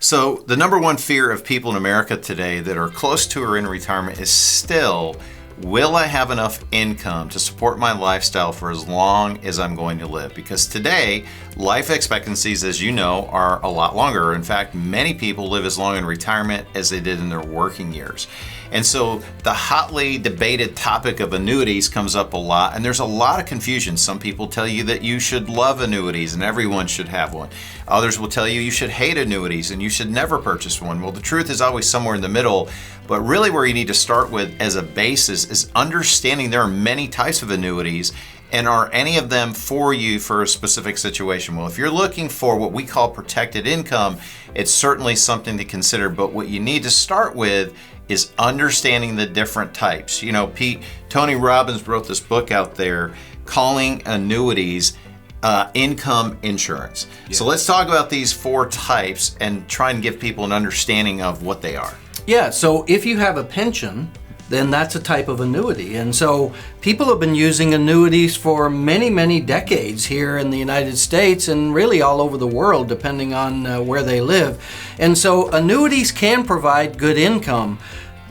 So the number one fear of people in America today that are close to or in retirement is still, will I have enough income to support my lifestyle for as long as I'm going to live? Because today, life expectancies, as you know, are a lot longer. In fact, many people live as long in retirement as they did in their working years. And so the hotly debated topic of annuities comes up a lot, and there's a lot of confusion. Some people tell you that you should love annuities and everyone should have one. Others will tell you should hate annuities and you should never purchase one. Well, the truth is always somewhere in the middle, but really where you need to start with as a basis is understanding there are many types of annuities, and are any of them for you for a specific situation? Well, if you're looking for what we call protected income, it's certainly something to consider, but what you need to start with is understanding the different types. You know, Tony Robbins wrote this book out there calling annuities income insurance. Yeah. So let's talk about these 4 types and try and give people an understanding of what they are. Yeah, so if you have a pension, then that's a type of annuity. And so people have been using annuities for many, many decades here in the United States and really all over the world, depending on where they live. And so annuities can provide good income.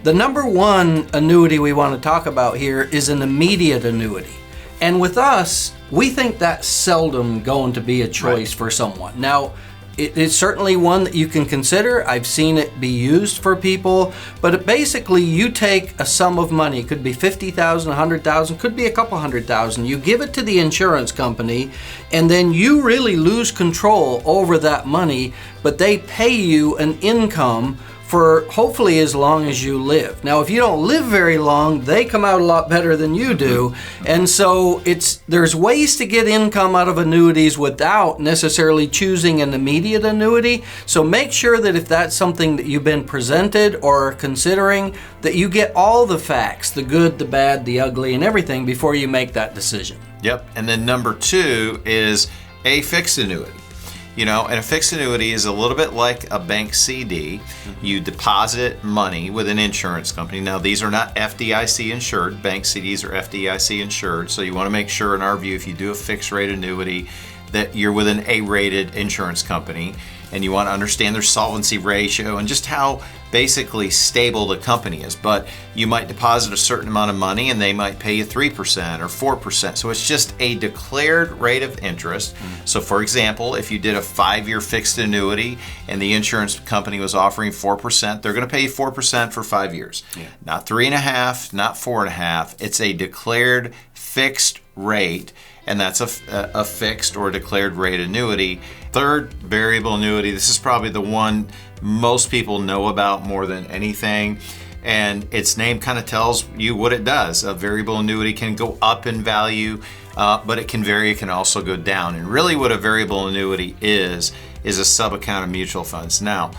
The number one annuity we want to talk about here is an immediate annuity. And with us, we think that's seldom going to be a choice for someone. Now, it's certainly one that you can consider. I've seen it be used for people, but basically you take a sum of money. It could be $50,000, $100,000, could be a couple $100,000. You give it to the insurance company, and then you really lose control over that money, but they pay you an income for hopefully as long as you live. Now, if you don't live very long, they come out a lot better than you do. And so there's ways to get income out of annuities without necessarily choosing an immediate annuity. So make sure that if that's something that you've been presented or are considering, that you get all the facts, the good, the bad, the ugly, and everything before you make that decision. Yep. And then number 2 is a fixed annuity. You know, and a fixed annuity is a little bit like a bank CD. You deposit money with an insurance company. Now, these are not FDIC insured. Bank CDs are FDIC insured. So you want to make sure, in our view, if you do a fixed rate annuity, that you're with an A-rated insurance company, and you want to understand their solvency ratio and just how basically stable the company is. But you might deposit a certain amount of money and they might pay you 3% or 4%. So it's just a declared rate of interest. So for example, if you did a 5-year fixed annuity and the insurance company was offering 4%, they're going to pay you 4% for 5 years. Yeah. Not 3.5, not 4.5. It's a declared fixed rate, and that's a fixed or declared rate annuity. Third, variable annuity. This is probably the one most people know about more than anything, and its name kind of tells you what it does. A variable annuity can go up in value, but it can vary. It can also go down. And really what a variable annuity is a sub-account of mutual funds. Now,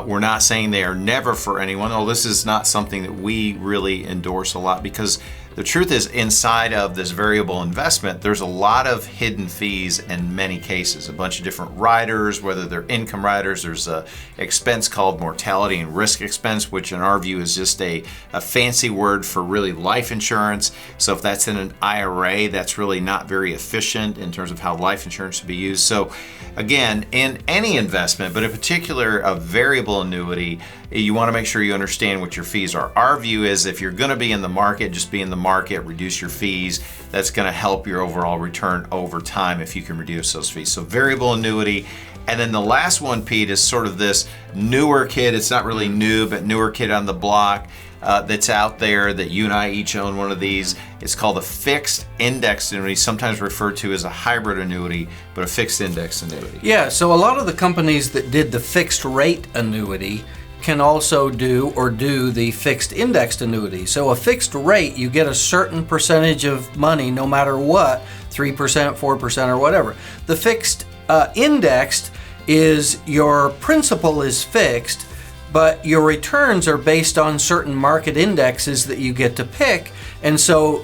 we're not saying they are never for anyone. Oh, this is not something that we really endorse a lot, because the truth is, inside of this variable investment, there's a lot of hidden fees in many cases. A bunch of different riders, whether they're income riders. There's a expense called mortality and risk expense, which in our view is just a fancy word for really life insurance. So if that's in an IRA, that's really not very efficient in terms of how life insurance should be used. So again, in any investment, but in particular a variable annuity, you want to make sure you understand what your fees are. Our view is if you're going to be in the market, just be in the market, reduce your fees. That's going to help your overall return over time if you can reduce those fees. So variable annuity. And then the last one, Pete, is sort of this newer kid. It's not really new, but newer kid on the block that's out there that you and I each own one of these. It's called a fixed index annuity, sometimes referred to as a hybrid annuity, but a fixed index annuity. Yeah, so a lot of the companies that did the fixed rate annuity can also do the fixed indexed annuity. So a fixed rate, you get a certain percentage of money no matter what, 3%, 4%, or whatever. The fixed indexed is your principal is fixed, but your returns are based on certain market indexes that you get to pick. And so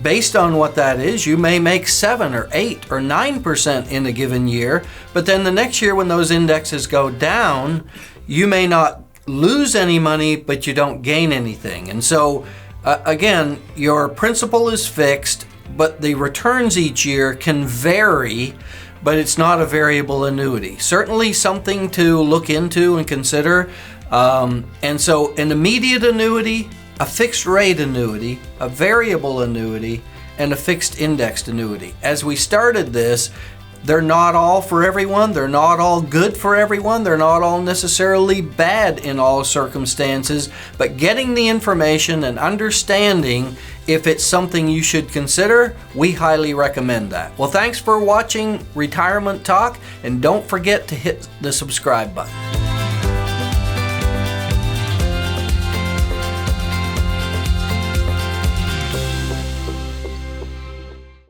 based on what that is, you may make 7 or 8 or 9% in a given year, but then the next year when those indexes go down, you may not lose any money, but you don't gain anything. And so, again, your principal is fixed, but the returns each year can vary. but it's not a variable annuity. Certainly something to look into and consider. And so an immediate annuity, a fixed rate annuity, a variable annuity, and a fixed indexed annuity. As we started this, they're not all for everyone. They're not all good for everyone. They're not all necessarily bad in all circumstances. But getting the information and understanding if it's something you should consider, we highly recommend that. Well, thanks for watching Retirement Talk, and don't forget to hit the subscribe button.